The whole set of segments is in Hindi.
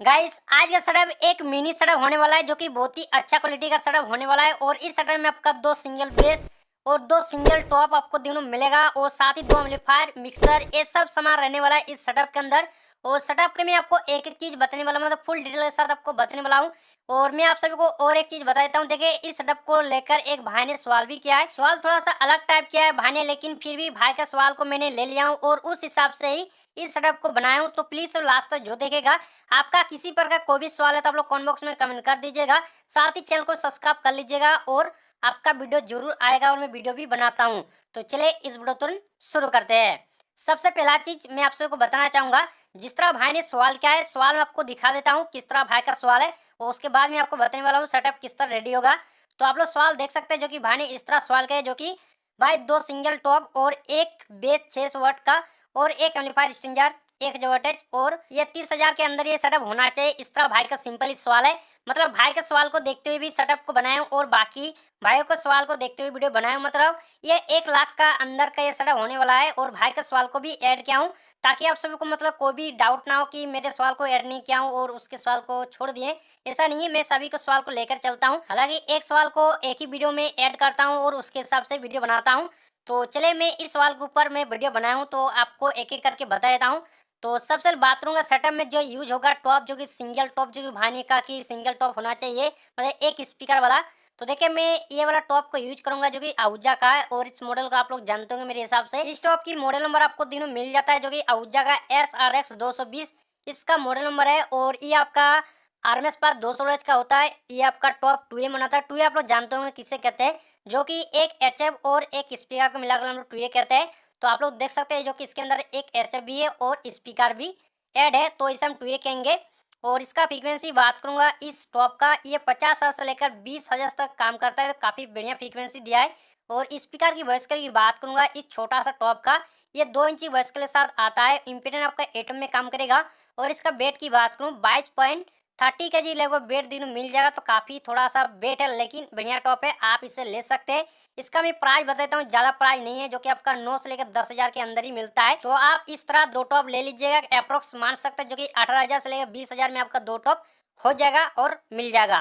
गाइस आज का सेटअप एक मिनी सेटअप होने वाला है जो कि बहुत ही अच्छा क्वालिटी का सेटअप होने वाला है। और इस सेटअप में आपका दो सिंगल बेस और दो सिंगल टॉप आपको दोनों मिलेगा और साथ ही दो एम्पलीफायर मिक्सर ये सब सामान रहने वाला है इस सेटअप के अंदर। और सेटअप के मैं आपको एक एक चीज बताने वाला हूं, मतलब फुल डिटेल के साथ आपको बताने वाला हूँ। और मैं आप सभी को और एक चीज बता देता हूँ। देखिए इस सेटअप को लेकर एक भाई ने सवाल भी किया है, सवाल थोड़ा सा अलग टाइप किया है भाई ने, लेकिन फिर भी भाई का सवाल को मैंने ले लिया हूँ और उस हिसाब से ही इस सेटअप को बनाया हूँ। तो प्लीज लास्ट तक जो देखेगा, आपका किसी प्रकार कोई भी सवाल है तो आप लोग कमेंट बॉक्स में कमेंट कर दीजिएगा। साथ ही चैनल को सब्सक्राइब कर लीजिएगा और आपका वीडियो जरूर आएगा और मैं वीडियो भी बनाता हूँ। तो चले इस वीडियो तुरंत शुरू करते हैं। सबसे पहला चीज मैं आप सबको बताना चाहूंगा, जिस तरह भाई ने सवाल किया है सवाल मैं आपको दिखा देता हूँ किस तरह भाई का सवाल है और उसके बाद मैं आपको बताने वाला हूँ सेटअप किस तरह रेडी होगा। तो आप लोग सवाल देख सकते हैं जो कि भाई ने इस तरह सवाल किया है, जो कि भाई दो सिंगल टॉप और एक बेस 600 वाट का और एक एम्पलीफायर स्ट्रिंजर 1000 वाटेज और ये 30,000 के अंदर ये सेटअप होना चाहिए। इस तरह भाई का सिंपल ही सवाल है, मतलब भाई के सवाल को देखते हुए भी सेटअप को बनाया हूं और बाकी भाइयों को सवाल को देखते हुए वीडियो बनाया हूं। मतलब ये 1 लाख का अंदर का ये सेटअप होने वाला है और भाई के सवाल को भी ऐड किया हूं ताकि आप सभी को मतलब कोई भी डाउट ना हो कि मेरे सवाल को ऐड नहीं किया हूं और उसके सवाल को छोड़ दिए। ऐसा नहीं है, मैं सभी को सवाल को लेकर चलता हूँ। हालांकि एक सवाल को एक ही वीडियो में ऐड करता हूँ और उसके हिसाब से वीडियो बनाता हूँ। तो चले मैं इस सवाल के ऊपर मैं वीडियो बनाया हूँ तो आपको एक एक करके बता देता हूँ। तो सबसे पहले बाथरूम का सेटअप में जो यूज होगा टॉप, जो कि सिंगल टॉप, जो कि भाने का कि सिंगल टॉप होना चाहिए, मतलब एक स्पीकर वाला। तो देखिए मैं ये वाला टॉप को यूज करूंगा जो कि आहूजा का है और इस मॉडल का आप लोग जानते होंगे मेरे हिसाब से। इस टॉप की मॉडल नंबर आपको तीनों मिल जाता है जो कि आहूजा का SRX 220 इसका मॉडल नंबर है। और ये आपका RMS पावर 200 का होता है। ये आपका टॉप 2A बनाता है। 2A आप लोग जानते होंगे किसे कहते हैं, जो कि एक HF और एक स्पीकर को मिलाकर हम लोग 2A कहते हैं। तो आप लोग देख सकते हैं जो कि इसके अंदर एक HF भी है और स्पीकर भी ऐड है, तो इसे हम 2A कहेंगे। और इसका फ्रीक्वेंसी बात करूंगा इस टॉप का, ये 50 हर्ट्ज से लेकर 20 हर्ट्ज तक काम करता है, तो काफी बढ़िया फ्रीक्वेंसी दिया है। और स्पीकर की वॉइस की बात करूंगा इस छोटा सा टॉप का, ये 2 इंची वॉइस के साथ आता है। इम्पीडेंस आपका एटम में काम करेगा। और इसका वेट की बात करूँ 22.30 kg लगभग वेट दिन मिल जाएगा, तो काफी थोड़ा सा वेट है लेकिन बढ़िया टॉप है, आप इसे ले सकते हैं। इसका मैं प्राइस बताता हूँ, ज्यादा प्राइस नहीं है, जो कि आपका 9 से लेकर 10,000 के अंदर ही मिलता है। तो आप इस तरह दो टॉप ले लीजिएगा, अप्रोक्स मान सकते हैं, जो कि 18,000 से लेकर 20,000 में आपका दो टॉप हो जाएगा और मिल जाएगा।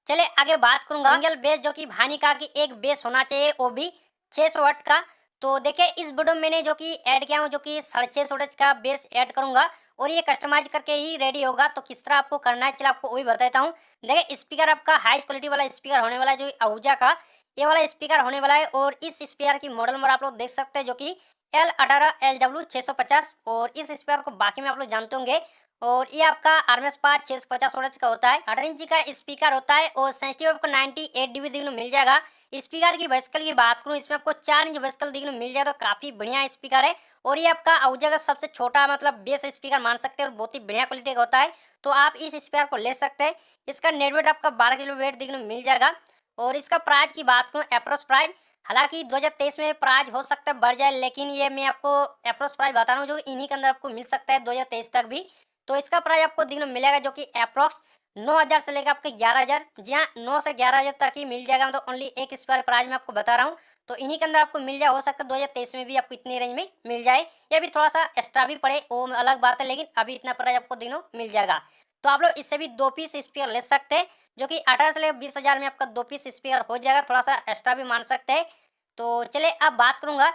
चले आगे बात करूंगा सिंगल बेस, जो कि भानी का कि एक बेस होना चाहिए वो भी 600 वाट का। तो देखिए इस वीडियो में मैंने जो कि ऐड किया हूँ, जो कि 650 वाट का बेस ऐड करूंगा और ये कस्टमाइज करके ही रेडी होगा। तो किस तरह आपको करना है चलो आपको वही बताता हूँ। देखिए स्पीकर आपका हाई क्वालिटी वाला स्पीकर होने वाला है, जो आहूजा का ये वाला स्पीकर होने वाला है। और इस स्पीकर की मॉडल नंबर आप लोग देख सकते हैं, जो कि L18LW650। और इस स्पीकर को बाकी में आप लोग जानते होंगे। और ये आपका RMS पावर 650 वाट का होता है, 18 इंची का स्पीकर होता है और सेंसिटिव आपको 98 dB देखने को मिल जाएगा। स्पीकर की वॉइसकल की बात करूँ, इसमें आपको 4 इंच वॉइसकल देखने को मिल जाएगा, तो काफी बढ़िया स्पीकर है। और ये आपका आहूजा का सबसे छोटा मतलब बेस स्पीकर मान सकते हैं और बहुत ही बढ़िया क्वालिटी का होता है। तो आप इस स्पीकर को ले सकते हैं। इसका नेट वेट आपका 12 किलो वेट देखने को मिल जाएगा। और इसका प्राइस की बात करूँ अप्रोक्स प्राइस, हालांकि 2023 में प्राइस हो सकता है बढ़ जाए, लेकिन ये मैं आपको अप्रोक्स प्राइस बता रहा हूँ जो इन्हीं के अंदर आपको मिल सकता है 2023 तक भी। तो इसका प्राइस आपको देखने को मिलेगा, जो कि अप्रोक्स 9,000 से लेकर आपके 11,000, जी हाँ 9 से 11,000 तक ही मिल जाएगा। मतलब ओनली एक स्क्वायर प्राइस में आपको बता रहा हूँ। तो इन्हीं के अंदर आपको मिल जाए, हो सकता है 2023 में भी आपको इतनी रेंज में मिल जाए, या भी थोड़ा सा एक्स्ट्रा भी पड़े वो अलग बात है, लेकिन अभी इतना प्राइस आपको दिनों मिल जाएगा। तो आप लोग इससे भी 2 पीस स्पीकर ले सकते हैं, जो कि 18 से लेकर 20,000 में आपका 2 पीस स्पीकर हो जाएगा, थोड़ा सा एक्स्ट्रा भी मान सकते हैं। तो चलिए अब बात करूंगा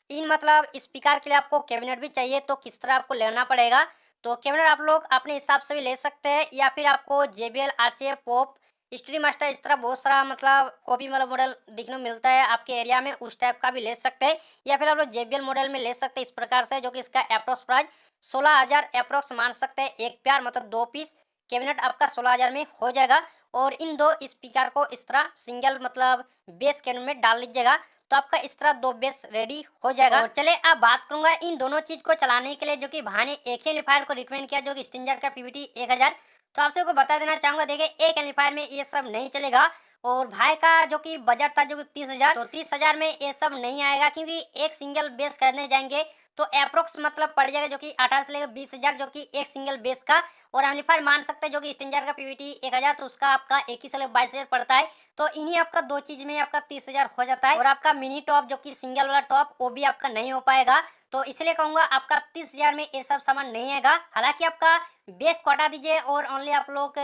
इन मतलब स्पीकर के लिए आपको कैबिनेट भी चाहिए, तो किस तरह आपको लेना पड़ेगा। तो कैबिनेट आप लोग अपने हिसाब से भी ले सकते हैं, या फिर आपको JBL RCA pop study master इस तरह बहुत सारा मतलब कॉपी वाला मॉडल दिखने को मिलता है आपके एरिया में, उस टाइप का भी ले सकते हैं। या फिर आप लोग JBL मॉडल में ले सकते हैं इस प्रकार से, जो कि इसका अप्रोक्स प्राइस 16,000 अप्रोक्स मान सकते हैं। एक प्यार मतलब 2 पीस कैबिनेट आपका 16,000 में हो जाएगा। और इन दो स्पीकर को इस तरह सिंगल मतलब बेस कैबिनेट में डाल लीजिएगा, तो आपका इस तरह 2 बेस रेडी हो जाएगा। और चले अब बात करूंगा इन दोनों चीज को चलाने के लिए, जो कि भाई ने एक ही एम्पलीफायर को रिकमेंड किया, जो कि स्टिंजर का PVT 1000। तो आपसे को बता देना चाहूंगा, देखिए एक एम्पलीफायर में ये सब नहीं चलेगा। और भाई का जो कि बजट था जो कि 30,000, तो 30,000 में ये सब नहीं आएगा, क्योंकि एक सिंगल बेस खरीदने जाएंगे तो अप्रोक्स मतलब पड़ जाएगा, जो कि 18 से लेकर 20,000, जो कि एक सिंगल बेस का। और एम्पलीफायर मान सकते हैं जो कि स्टिंजर का PVT 1000, तो उसका आपका 21 से लेकर 22,000 पड़ता है। तो इन्हीं आपका दो चीज में आपका 30,000 हो जाता है। और आपका मिनी टॉप जो कि सिंगल वाला टॉप वो भी आपका नहीं हो पाएगा। तो इसलिए कहूँगा आपका 30,000 में ये सब सामान नहीं आएगा। हालाँकि आपका बेस को हटा दीजिए और ओनली आप लोग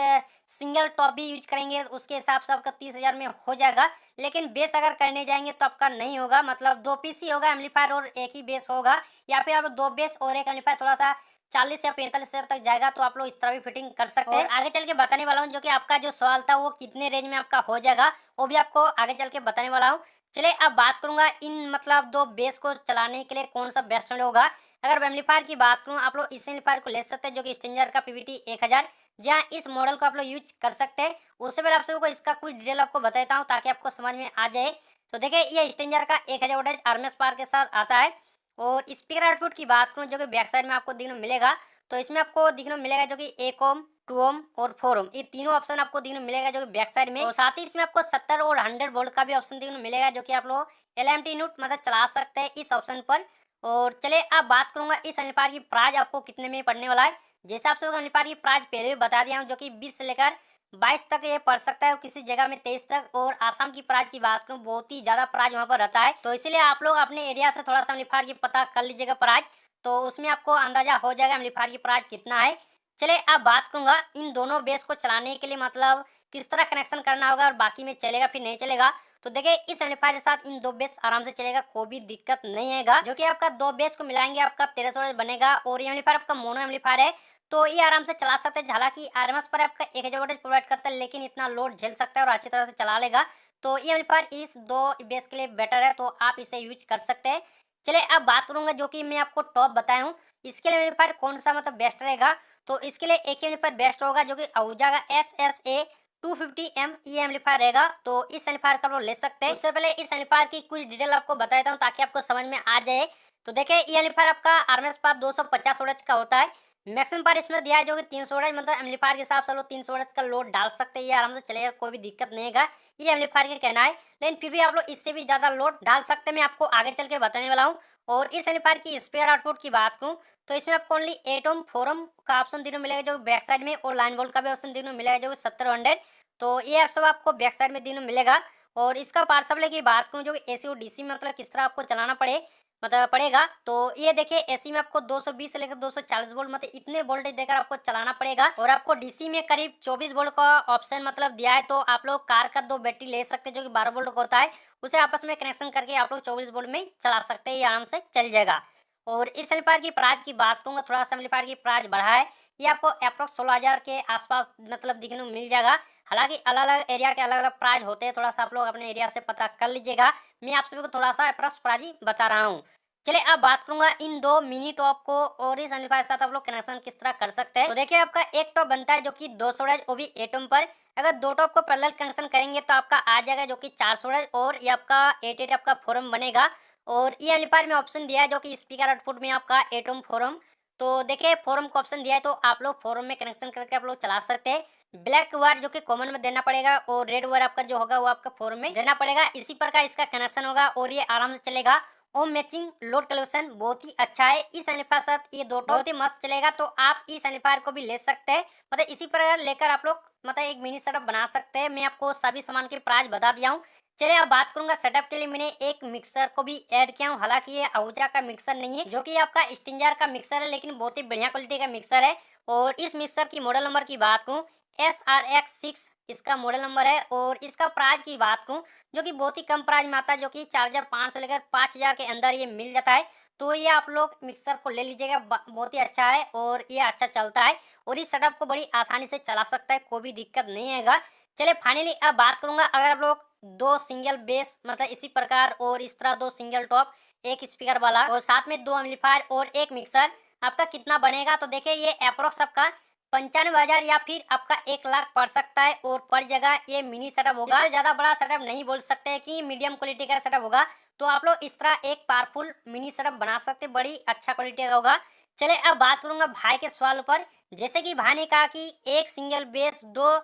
सिंगल टॉप भी यूज़ करेंगे, उसके हिसाब से आपका 30,000 में हो जाएगा। लेकिन बेस अगर करने जाएँगे तो आपका नहीं होगा, मतलब 2 पीस ही होगा एम्पलीफायर और 1 ही बेस होगा, या फिर आप 2 बेस और 1 एम्पलीफायर थोड़ा-सा 40 या 45,000 तक जाएगा, तो आप लोग इस तरह भी फिटिंग कर सकते हैं। और आगे चल के बताने वाला हूँ जो कि आपका जो सवाल था वो कितने रेंज में आपका हो जाएगा, वो भी आपको आगे चल के बताने वाला हूँ। चलिए अब बात करूंगा इन मतलब 2 बेस को चलाने के लिए कौन सा बेस्ट होगा। अगर एम्पलीफायर की बात करूं, आप लोग इस एम्पलीफायर को ले सकते हैं जो कि स्ट्रेंजर का पीवीटी 1000, जहां इस मॉडल को आप लोग यूज कर सकते हैं। उससे पहले आप सबको इसका कुछ डिटेल आपको बताता हूं ताकि आपको समझ में आ जाए। तो देखिए ये स्ट्रेंजर का 1000 वोल्टेज आरएमएस पावर के साथ आता है। और स्पीकर आउटपुट की बात करूं जो कि बैक साइड में आपको देखने को मिलेगा, तो इसमें आपको देखने को मिलेगा जो कि 1 ओम, 2 ओम और 4 ओम, ये तीनों ऑप्शन आपको देखने को मिलेगा जो कि बैक साइड में। और साथ ही इसमें आपको 70 और 100 वोल्ट का भी ऑप्शन देखने को मिलेगा जो कि आप लोग एलएमटी यूनिट मतलब चला सकते हैं इस ऑप्शन पर। और चलिए अब बात करूंगा इस एम्पलीफायर की प्राइस आपको कितने में पड़ने वाला है। जैसे आप सबको एम्पलीफायर की प्राइस पहले भी बता दिया हूँ जो कि 20 से लेकर 22 तक ये पड़ सकता है और किसी जगह में 23 तक। और आसाम की प्राइस की बात करूँ बहुत ही ज्यादा प्राइस वहाँ पर रहता है, तो इसीलिए आप लोग अपने एरिया से थोड़ा सा एम्पलीफायर की पता कर लीजिएगा प्राइस, तो उसमें आपको अंदाजा हो जाएगा एम्पलीफायर की प्राइस कितना है। चलिए अब बात करूंगा इन दोनों बेस को चलाने के लिए मतलब किस तरह कनेक्शन करना होगा और बाकी में चलेगा फिर नहीं चलेगा। तो देखिए इस एम्पलीफायर के साथ इन 2 बेस आराम से चलेगा, कोई भी दिक्कत नहीं आएगा, जो कि आपका 2 बेस को मिलाएंगे आपका 1300 बनेगा। और ये एम्पलीफायर आपका मोनो एम्पलीफायर है, तो ये आराम से चला सकते हैं। हालांकि आरएमएस पर आपका 1000 वोल्टेज प्रोवाइड करता है, लेकिन इतना लोड झेल सकता है और अच्छी तरह से चला लेगा। तो ये एम्पलीफायर इस 2 बेस के लिए बेटर है, तो आप इसे यूज कर सकते हैं। चलिए अब बात करूंगा जो कि मैं आपको टॉप बताया हूँ, इसके लिए एम्पलीफायर कौन सा मतलब बेस्ट रहेगा। तो इसके लिए एक ही एम्पलीफायर बेस्ट होगा जो कि आहूजा का SSA 250M ये एम्पलीफायर रहेगा, तो इस एम्पलीफायर का आप लोग ले सकते हैं। उससे पहले इस एम्पलीफायर की कुछ डिटेल आपको बता देता हूँ ताकि आपको समझ में आ जाए। तो देखिए ये एम्पलीफायर आपका आरएमएस पावर 250 वोल्ट का होता है, मैक्सिमम पावर इसमें दिया है जो कि 300 वोल्ट, मतलब एम्पलीफायर के हिसाब से लोग 300 वोल्ट का लोड डाल सकते हैं, ये आराम से चलेगा, कोई भी दिक्कत नहीं है। ये एम्पलीफायर का कहना है, लेकिन फिर भी आप लोग इससे भी ज्यादा लोड डाल सकते हैं, मैं आपको आगे चल के बताने वाला हूँ। और इस एम्पलीफायर की स्पीकर आउटपुट की बात करूँ तो इसमें आपको ओनली 8 ओम 4 ओम का ऑप्शन देने को मिलेगा जो बैक साइड में, और लाइन वोल्ट का भी ऑप्शन देने को मिलेगा जो 70-100, तो ये आप सब आपको बैक साइड में देने को मिलेगा। और इसका पावर सप्लाई की बात करूँ जो एसी और डीसी में मतलब किस तरह आपको चलाना पड़ेगा, तो ये देखिए एसी में आपको 220 से लेकर 240 वोल्ट मतलब इतने वोल्टेज देकर आपको चलाना पड़ेगा। और आपको डीसी में करीब 24 वोल्ट का ऑप्शन मतलब दिया है, तो आप लोग कार का 2 बैटरी ले सकते हैं जो कि 12 वोल्ट का होता है, उसे आपस में कनेक्शन करके आप लोग 24 वोल्ट में चला सकते हैं, ये आराम से चल जाएगा। और इस एम्पलीफायर की प्राइस की बात करूंगा, थोड़ा सा एम्पलीफायर की प्राइस बढ़ा है, ये आपको अप्रोक्स 16,000 के आसपास मतलब दिखने को मिल जाएगा। हालांकि अलग अलग एरिया के अलग अलग प्राइस होते हैं, थोड़ा सा आप लोग अपने एरिया से पता कर लीजिएगा, मैं आप सभी को थोड़ा सा अप्रोक्स प्राइस बता रहा हूँ। चलिए अब बात करूंगा इन 2 मिनी टॉप को और इस एम्पलीफायर के साथ आप लोग कनेक्शन किस तरह कर सकते हैं। तो देखिए आपका एक टॉप बनता है जो कि 200 वोल्ट वो भी 8 ओम पर, अगर 2 टॉप को पैरेलल कनेक्शन करेंगे तो आपका आ जाएगा जो कि 400 वोल्ट, और ये आपका 8 आपका 4 ओम बनेगा। और ये एम्पलीफायर में ऑप्शन दिया है जो कि स्पीकर आउटपुट में आपका 8 ओम 4 ओम, तो देखिए 4 ओम का ऑप्शन दिया है, तो आप लोग 4 ओम में कनेक्शन करके आप लोग चला सकते हैं। ब्लैक वायर जो कि कॉमन में देना पड़ेगा और रेड वायर आपका जो होगा वो आपका 4 ओम में देना पड़ेगा, इसी प्रकार इसका कनेक्शन होगा और ये आराम से चलेगा। ओम मैचिंग लोड कैलकुलेशन बहुत ही अच्छा है इस एम्पलीफायर के साथ, ये 2 टॉप बहुत ही मस्त चलेगा, तो आप इस एम्पलीफायर को भी ले सकते हैं। मतलब इसी प्रकार लेकर आप लोग मतलब एक मिनी सेटअप बना सकते हैं, मैं आपको सभी सामान के प्राइस बता दिया हूँ। चलिए अब बात करूंगा सेटअप के लिए मैंने एक मिक्सर को भी ऐड किया हूँ, हालांकि ये आहूजा का मिक्सर नहीं है जो कि आपका स्टिंजर का मिक्सर है, लेकिन बहुत ही बढ़िया क्वालिटी का मिक्सर है। और इस मिक्सर की मॉडल नंबर की बात करूँ SRX6 इसका मॉडल नंबर है। और इसका प्राइस की बात करूँ जो कि बहुत ही कम प्राइस में आता है, जो कि 4,500 लेकर 5,000 के अंदर ये मिल जाता है, तो ये आप लोग मिक्सर को ले लीजिएगा, बहुत ही अच्छा है और ये अच्छा चलता है और इस सेटअप को बड़ी आसानी से चला सकता है, कोई भी दिक्कत नहीं आएगा। चलिए फाइनली अब बात करूंगा, अगर आप लोग 2 सिंगल बेस मतलब इसी प्रकार और इस तरह 2 सिंगल टॉप, एक स्पीकर वाला और साथ में 2 एम्पलीफायर और एक मिक्सर आपका कितना बनेगा। तो देखिए ये अप्रोक्स आपका 95,000 या फिर आपका 1 लाख पड़ सकता है, और पर जगह ये मिनी सेटअप होगा, इससे ज्यादा बड़ा सेटअप नहीं बोल सकते कि मीडियम क्वालिटी का सेटअप होगा, तो आप लोग इस तरह एक पावरफुल मिनी सेटअप बना सकते, बड़ी अच्छा क्वालिटी का होगा। चले अब बात करूंगा भाई के सवाल पर, जैसे कि भाई ने कहा कि एक सिंगल बेस 2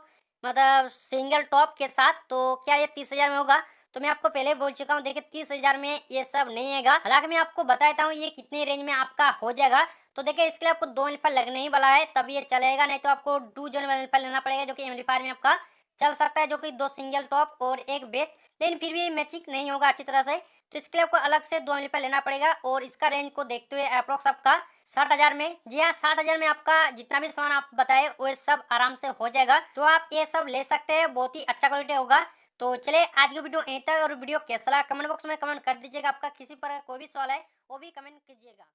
मतलब सिंगल टॉप के साथ, तो क्या ये 30,000 में होगा। तो मैं आपको पहले बोल चुका हूँ, देखिए 30,000 में ये सब नहीं आएगा। हालांकि मैं आपको बताता हूँ ये कितने रेंज में आपका हो जाएगा। तो देखिए इसके लिए आपको 2 एम्पलीफायर लगने ही वाला है तब ये चलेगा, नहीं तो आपको 2 जोन एम्पलीफायर लेना पड़ेगा जो कि एम्पलीफायर में आपका चल सकता है, जो कि 2 सिंगल टॉप और एक बेस, लेकिन फिर भी मैचिंग नहीं होगा अच्छी तरह से। तो इसके लिए आपको अलग से 2 एम्पलीफायर लेना पड़ेगा और इसका रेंज को देखते हुए अप्रोक्स आपका 60,000 में, जी हाँ 60,000 में आपका जितना भी सामान आप बताए वो सब आराम से हो जाएगा। तो आप ये सब ले सकते हैं, बहुत ही अच्छा क्वालिटी होगा। तो चलिए आज की वीडियो यहीं तक, और वीडियो कैसा लगा कमेंट बॉक्स में कमेंट कर दीजिएगा। आपका किसी पर कोई भी सवाल है वो भी कमेंट कीजिएगा।